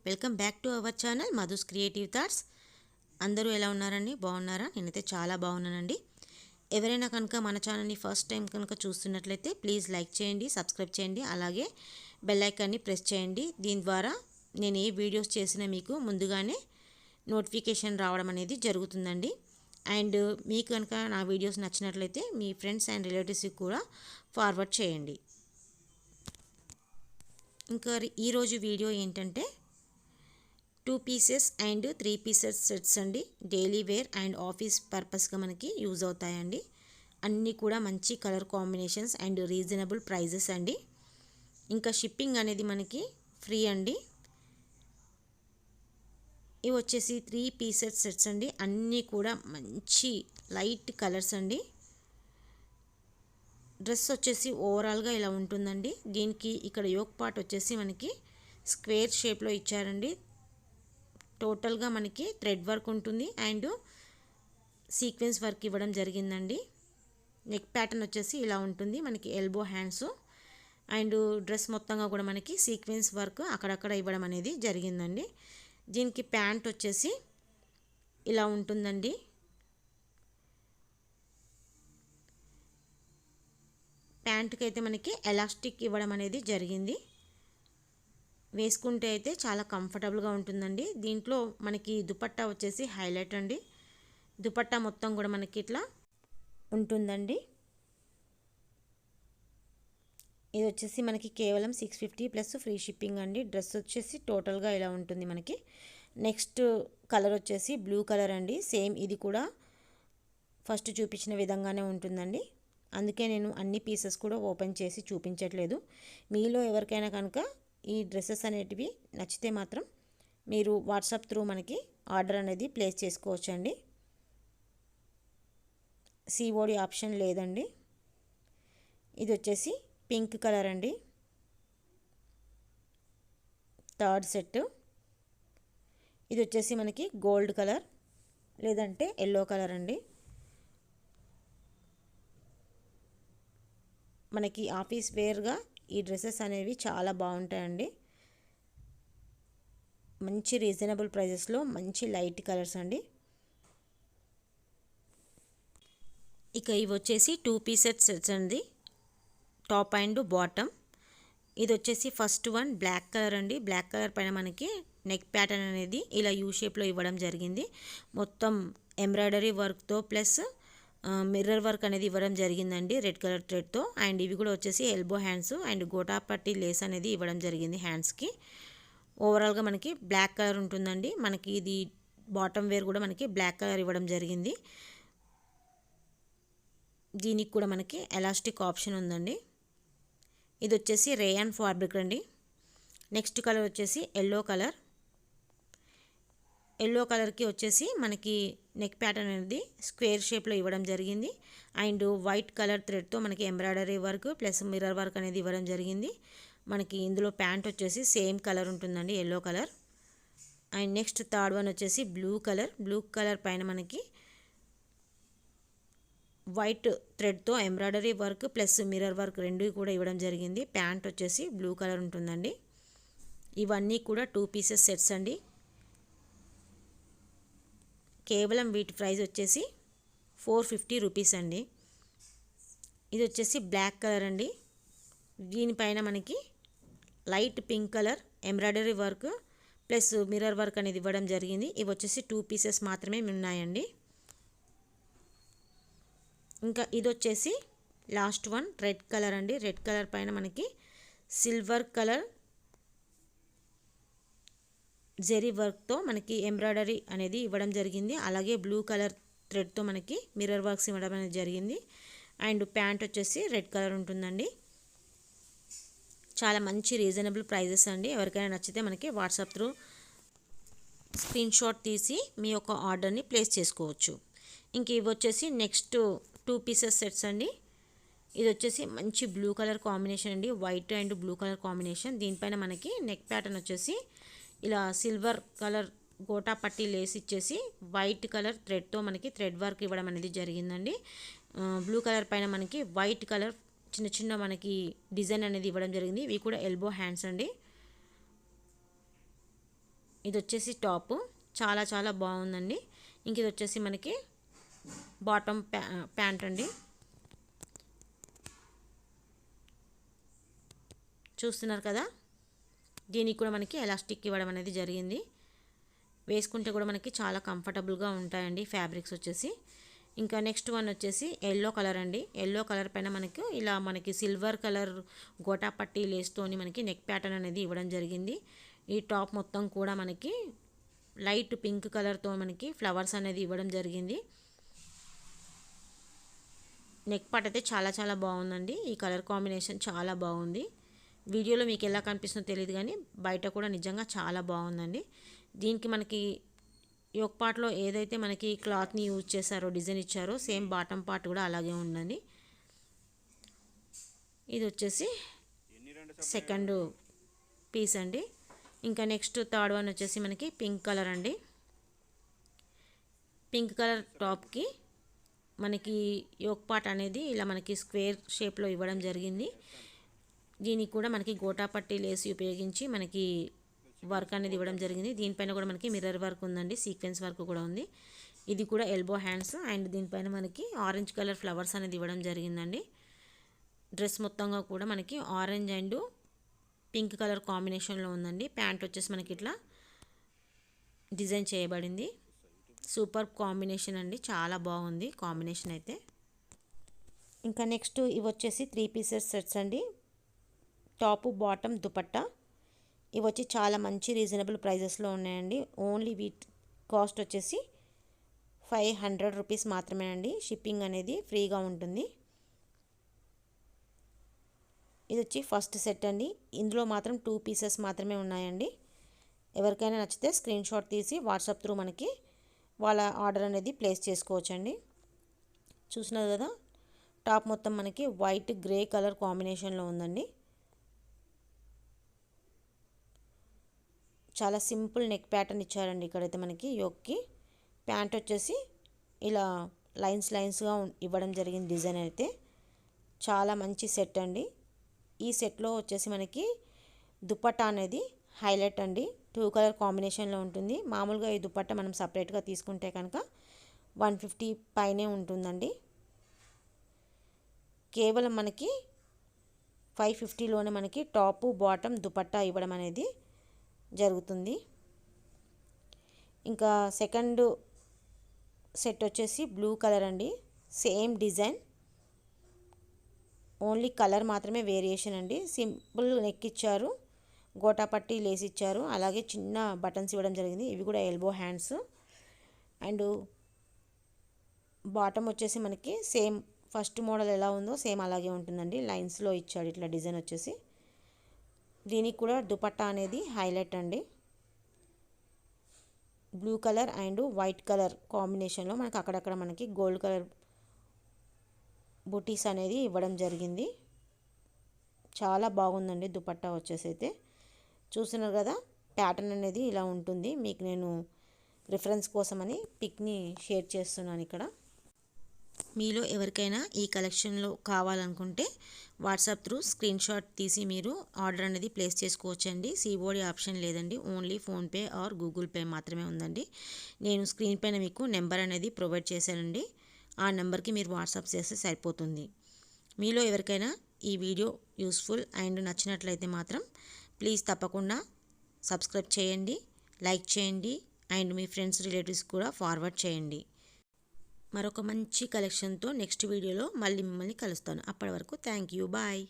Welcome back to our channel Madhu's creative thoughts. అందరూ ఎలా ఉన్నారండి? బాగున్నారా? నేనైతే చాలా బాగున్నానండి. ఎవరైనా కనుక మన ఛానల్ని ఫస్ట్ టైం కనుక చూస్తున్నట్లయితే ప్లీజ్ లైక్ చేయండి, సబ్స్క్రైబ్ చేయండి, అలాగే బెల్ ఐకాన్ని ప్రెస్ చేయండి. దీని ద్వారా నేను ఏ వీడియోస్ చేసినా మీకు ముందుగానే నోటిఫికేషన్ రావడం అనేది జరుగుతుందండి. అండ్ మీకు కనుక నా వీడియోస్ నచ్చినట్లయితే మీ ఫ్రెండ్స్ అండ్ రిలేటివ్స్కి కూడా ఫార్వర్డ్ చేయండి. ఇంకా ఈరోజు వీడియో ఏంటంటే 2 పీసెస్ అండ్ 3 పీసెస్ సెట్స్ అండి. డైలీ వేర్ అండ్ ఆఫీస్ పర్పస్గా మనకి యూజ్ అవుతాయండి. అన్నీ కూడా మంచి colour combinations and reasonable prices అండి. ఇంకా షిప్పింగ్ అనేది మనకి ఫ్రీ అండి. ఇవి వచ్చేసి 3 పీసెస్ సెట్స్ అండి. అన్నీ కూడా మంచి లైట్ కలర్స్ అండి. డ్రెస్ వచ్చేసి ఓవరాల్గా ఇలా ఉంటుందండి. దీనికి ఇక్కడ యోక్ పార్ట్ వచ్చేసి మనకి స్క్వేర్ షేప్లో ఇచ్చారండి. టోటల్గా మనకి థ్రెడ్ వర్క్ ఉంటుంది అండ్ సీక్వెన్స్ వర్క్ ఇవ్వడం జరిగిందండి. నెక్ ప్యాటర్న్ వచ్చేసి ఇలా ఉంటుంది. మనకి ఎల్బో హ్యాండ్స్ అండ్ డ్రెస్ మొత్తంగా కూడా మనకి సీక్వెన్స్ వర్క్ అక్కడక్కడ ఇవ్వడం అనేది జరిగిందండి. దీనికి ప్యాంట్ వచ్చేసి ఇలా ఉంటుందండి. ప్యాంట్కి అయితే మనకి ఎలాస్టిక్ ఇవ్వడం అనేది జరిగింది. వేసుకుంటే అయితే చాలా కంఫర్టబుల్గా ఉంటుందండి. దీంట్లో మనకి దుపట్టా వచ్చేసి హైలైట్ అండి. దుపట్టా మొత్తం కూడా మనకి ఇట్లా ఉంటుందండి. ఇది వచ్చేసి మనకి కేవలం 650 ప్లస్ ఫ్రీ షిప్పింగ్ అండి. డ్రెస్ వచ్చేసి టోటల్గా ఇలా ఉంటుంది మనకి. నెక్స్ట్ కలర్ వచ్చేసి బ్లూ కలర్ అండి. సేమ్ ఇది కూడా ఫస్ట్ చూపించిన విధంగానే ఉంటుందండి. అందుకే నేను అన్ని పీసెస్ కూడా ఓపెన్ చేసి చూపించట్లేదు. మీలో ఎవరికైనా కనుక ఈ డ్రెస్సెస్ అనేటివి నచ్చితే మాత్రం మీరు వాట్సాప్ త్రూ మనకి ఆర్డర్ అనేది ప్లేస్ చేసుకోవచ్చు అండి. సిఓడి ఆప్షన్ లేదండి. ఇది వచ్చేసి పింక్ కలర్ అండి. Third set. ఇది వచ్చేసి మనకి గోల్డ్ కలర్ లేదంటే ఎల్లో కలర్ అండి. మనకి ఆఫీస్ వేర్గా ఈ డ్రెస్సెస్ అనేవి చాలా బాగుంటాయండి. మంచి రీజనబుల్ ప్రైజెస్లో మంచి లైట్ కలర్స్ అండి. ఇక ఇవి వచ్చేసి 2 పీసెస్ సెట్స్ అండి. Top and bottom. ఇది వచ్చేసి ఫస్ట్ వన్ బ్లాక్ కలర్ అండి. బ్లాక్ కలర్ పైన మనకి నెక్ ప్యాటర్న్ అనేది ఇలా యూ షేప్లో ఇవ్వడం జరిగింది. మొత్తం ఎంబ్రాయిడరీ వర్క్తో ప్లస్ మిర్రర్ వర్క్ అనేది ఇవ్వడం జరిగిందండి రెడ్ కలర్ థ్రెడ్తో. అండ్ ఇవి కూడా వచ్చేసి ఎల్బో హ్యాండ్స్ అండ్ గోటా పట్టి లేస్ అనేది ఇవ్వడం జరిగింది హ్యాండ్స్కి. ఓవరాల్గా మనకి బ్లాక్ కలర్ ఉంటుందండి. మనకి ఇది బాటమ్ వేర్ కూడా మనకి బ్లాక్ కలర్ ఇవ్వడం జరిగింది. దీనికి కూడా మనకి ఎలాస్టిక్ ఆప్షన్ ఉందండి. ఇది వచ్చేసి రేయాన్ ఫ్యాబ్రిక్ అండి. నెక్స్ట్ కలర్ వచ్చేసి ఎల్లో కలర్. ఎల్లో కలర్కి వచ్చేసి మనకి నెక్ ప్యాటర్న్ అనేది స్క్వేర్ షేప్లో ఇవ్వడం జరిగింది. అండ్ వైట్ కలర్ థ్రెడ్తో మనకి embroidery work plus mirror work అనేది ఇవ్వడం జరిగింది. మనకి ఇందులో ప్యాంట్ వచ్చేసి సేమ్ కలర్ ఉంటుందండి, yellow colour. And next third one వచ్చేసి బ్లూ కలర్. బ్లూ కలర్ పైన మనకి వైట్ థ్రెడ్తో embroidery work plus mirror work రెండు కూడా ఇవ్వడం జరిగింది. ప్యాంట్ వచ్చేసి బ్లూ కలర్ ఉంటుందండి. ఇవన్నీ కూడా 2 పీసెస్ సెట్స్ అండి. కేవలం వీటి ప్రైస్ వచ్చేసి 450 రూపీస్ అండి. ఇది వచ్చేసి బ్లాక్ కలర్ అండి. దీనిపైన మనకి light pink colour embroidery work plus mirror work అనేది ఇవ్వడం జరిగింది. ఇవి వచ్చేసి 2 పీసెస్ మాత్రమే ఉన్నాయండి. ఇంకా ఇది వచ్చేసి లాస్ట్ వన్ రెడ్ కలర్ అండి. రెడ్ కలర్ పైన మనకి సిల్వర్ కలర్ జెరీ వర్క్తో మనకి ఎంబ్రాయిడరీ అనేది ఇవ్వడం జరిగింది. అలాగే బ్లూ కలర్ థ్రెడ్తో మనకి మిర్రర్ వర్క్స్ ఇవ్వడం అనేది జరిగింది. అండ్ ప్యాంట్ వచ్చేసి రెడ్ కలర్ ఉంటుందండి. చాలా మంచి రీజనబుల్ ప్రైజెస్ అండి. ఎవరికైనా నచ్చితే మనకి వాట్సాప్ త్రూ స్క్రీన్ షాట్ తీసి మీ యొక్క ఆర్డర్ని ప్లేస్ చేసుకోవచ్చు. ఇంక ఇవి వచ్చేసి నెక్స్ట్ 2 పీసెస్ సెట్స్ అండి. ఇది వచ్చేసి మంచి బ్లూ కలర్ కాంబినేషన్ అండి. White and blue colour combination. దీనిపైన మనకి నెక్ ప్యాటర్న్ వచ్చేసి ఇలా సిల్వర్ కలర్ గోటా పట్టి లేస్ ఇచ్చేసి వైట్ కలర్ థ్రెడ్తో మనకి థ్రెడ్ వర్క్ ఇవ్వడం అనేది జరిగిందండి. బ్లూ కలర్ పైన మనకి వైట్ కలర్ చిన్న చిన్న మనకి డిజైన్ అనేది ఇవ్వడం జరిగింది. ఇవి కూడా ఎల్బో హ్యాండ్స్ అండి. ఇది వచ్చేసి టాపు, చాలా చాలా బాగుందండి. ఇంక ఇది వచ్చేసి మనకి బాటమ్ ప్యాంట్ అండి. చూస్తున్నారు కదా, దీనికి కూడా మనకి ఎలాస్టిక్ ఇవ్వడం అనేది జరిగింది. వేసుకుంటే కూడా మనకి చాలా కంఫర్టబుల్గా ఉంటాయండి ఫ్యాబ్రిక్స్ వచ్చేసి. ఇంకా నెక్స్ట్ వన్ వచ్చేసి ఎల్లో కలర్ అండి. ఎల్లో కలర్ పైన మనకి సిల్వర్ కలర్ గోటాపట్టి లేస్తోని మనకి నెక్ ప్యాటర్న్ అనేది ఇవ్వడం జరిగింది. ఈ టాప్ మొత్తం కూడా మనకి లైట్ పింక్ కలర్తో మనకి ఫ్లవర్స్ అనేది ఇవ్వడం జరిగింది. నెక్ పార్ట్ అయితే చాలా చాలా బాగుందండి. ఈ కలర్ కాంబినేషన్ చాలా బాగుంది. వీడియోలో మీకు ఎలా కనిపిస్తుందో తెలియదు కానీ బయట కూడా నిజంగా చాలా బాగుందండి. దీనికి మనకి యోక్ పార్ట్లో ఏదైతే మనకి క్లాత్ని యూజ్ చేశారో, డిజైన్ ఇచ్చారో, సేమ్ బాటమ్ పార్ట్ కూడా అలాగే ఉందండి. ఇది వచ్చేసి సెకండ్ పీస్ అండి. ఇంకా నెక్స్ట్ థర్డ్ వన్ వచ్చేసి మనకి పింక్ కలర్ అండి. పింక్ కలర్ టాప్కి మనకి యోక్ పార్ట్ అనేది ఇలా మనకి స్క్వేర్ షేప్లో ఇవ్వడం జరిగింది. దీనికి కూడా మనకి గోటాపట్టి లేసి ఉపయోగించి మనకి వర్క్ అనేది ఇవ్వడం జరిగింది. దీనిపైన కూడా మనకి మిర్రర్ వర్క్ ఉందండి, సీక్వెన్స్ వర్క్ కూడా ఉంది. ఇది కూడా ఎల్బో హ్యాండ్స్ అండ్ దీనిపైన మనకి ఆరెంజ్ కలర్ ఫ్లవర్స్ అనేది ఇవ్వడం జరిగిందండి. డ్రెస్ మొత్తంగా కూడా మనకి ఆరెంజ్ అండ్ పింక్ కలర్ కాంబినేషన్లో ఉందండి. ప్యాంట్ వచ్చేసి మనకి ఇట్లా డిజైన్ చేయబడింది. సూపర్ కాంబినేషన్ అండి, చాలా బాగుంది కాంబినేషన్ అయితే. ఇంకా నెక్స్ట్ ఇవి వచ్చేసి 3 పీసెస్ సెట్స్ అండి. Top, bottom, dupatta. ఇవి వచ్చి చాలా మంచి రీజనబుల్ ప్రైజెస్లో ఉన్నాయండి. ఓన్లీ వీటి కాస్ట్ వచ్చేసి 500 రూపీస్ మాత్రమే అండి. షిప్పింగ్ అనేది ఫ్రీగా ఉంటుంది. ఇది వచ్చి ఫస్ట్ సెట్ అండి. ఇందులో మాత్రం 2 పీసెస్ మాత్రమే ఉన్నాయండి. ఎవరికైనా నచ్చితే స్క్రీన్ షాట్ తీసి వాట్సాప్ త్రూ మనకి వాళ్ళ ఆర్డర్ అనేది ప్లేస్ చేసుకోవచ్చండి. చూసినారు కదా, టాప్ మొత్తం మనకి వైట్ గ్రే కలర్ కాంబినేషన్లో ఉందండి. చాలా సింపుల్ నెక్ ప్యాటర్న్ ఇచ్చారండి ఇక్కడైతే మనకి యోక్కి. ప్యాంట్ వచ్చేసి ఇలా లైన్స్గా ఇవ్వడం జరిగింది. డిజైన్ అయితే చాలా మంచి సెట్ అండి. ఈ సెట్లో వచ్చేసి మనకి దుపట్టా అనేది హైలైట్ అండి. 2 కలర్ కాంబినేషన్లో ఉంటుంది. మామూలుగా ఈ దుపట్టా మనం సపరేట్గా తీసుకుంటే కనుక 150 పైనే ఉంటుందండి. కేవలం మనకి 550లోనే మనకి టాపు, బాటమ్, దుపట్టా ఇవ్వడం అనేది జరుగుతుంది. ఇంకా సెకండ్ సెట్ వచ్చేసి బ్లూ కలర్ అండి. సేమ్ డిజైన్, ఓన్లీ కలర్ మాత్రమే వేరియేషన్ అండి. సింపుల్ నెక్ ఇచ్చారు, గోటాపట్టి లేస్ ఇచ్చారు, అలాగే చిన్న బటన్స్ ఇవ్వడం జరిగింది. ఇవి కూడా ఎల్బో హ్యాండ్స్. అండ్ బాటమ్ వచ్చేసి మనకి సేమ్ ఫస్ట్ మోడల్ ఎలా ఉందో సేమ్ అలాగే ఉంటుందండి. లైన్స్లో ఇచ్చాడు ఇట్లా డిజైన్ వచ్చేసి. దీనికి కూడా దుపట్టా అనేది హైలైట్ అండి. Blue colour and white colour కాంబినేషన్లో మనకి అక్కడక్కడ మనకి గోల్డ్ కలర్ బుటీస్ అనేది ఇవ్వడం జరిగింది. చాలా బాగుందండి దుపట్టా వచ్చేసి అయితే. చూస్తున్నారు కదా, ప్యాటర్న్ అనేది ఇలా ఉంటుంది. మీకు నేను రిఫరెన్స్ కోసమని పిక్ని షేర్ చేస్తున్నాను ఇక్కడ. మీలో ఎవరికైనా ఈ కలెక్షన్లో కావాలనుకుంటే వాట్సాప్ త్రూ స్క్రీన్ షాట్ తీసి మీరు ఆర్డర్ అనేది ప్లేస్ చేసుకోవచ్చండి. సిఓడి ఆప్షన్ లేదండి, only PhonePe are Google pay మాత్రమే ఉందండి. నేను స్క్రీన్ పైన మీకు నెంబర్ అనేది ప్రొవైడ్ చేశానండి. ఆ నెంబర్కి మీరు వాట్సాప్ చేస్తే సరిపోతుంది. మీలో ఎవరికైనా ఈ వీడియో యూస్ఫుల్ అండ్ నచ్చినట్లయితే మాత్రం ప్లీజ్ తప్పకుండా సబ్స్క్రైబ్ చేయండి, లైక్ చేయండి అండ్ మీ ఫ్రెండ్స్, రిలేటివ్స్ కూడా ఫార్వర్డ్ చేయండి. మరొక మంచి కలెక్షన్తో నెక్స్ట్ వీడియోలో మళ్ళీ మిమ్మల్ని కలుస్తాను. అప్పటి వరకు థ్యాంక్ యూ, బాయ్.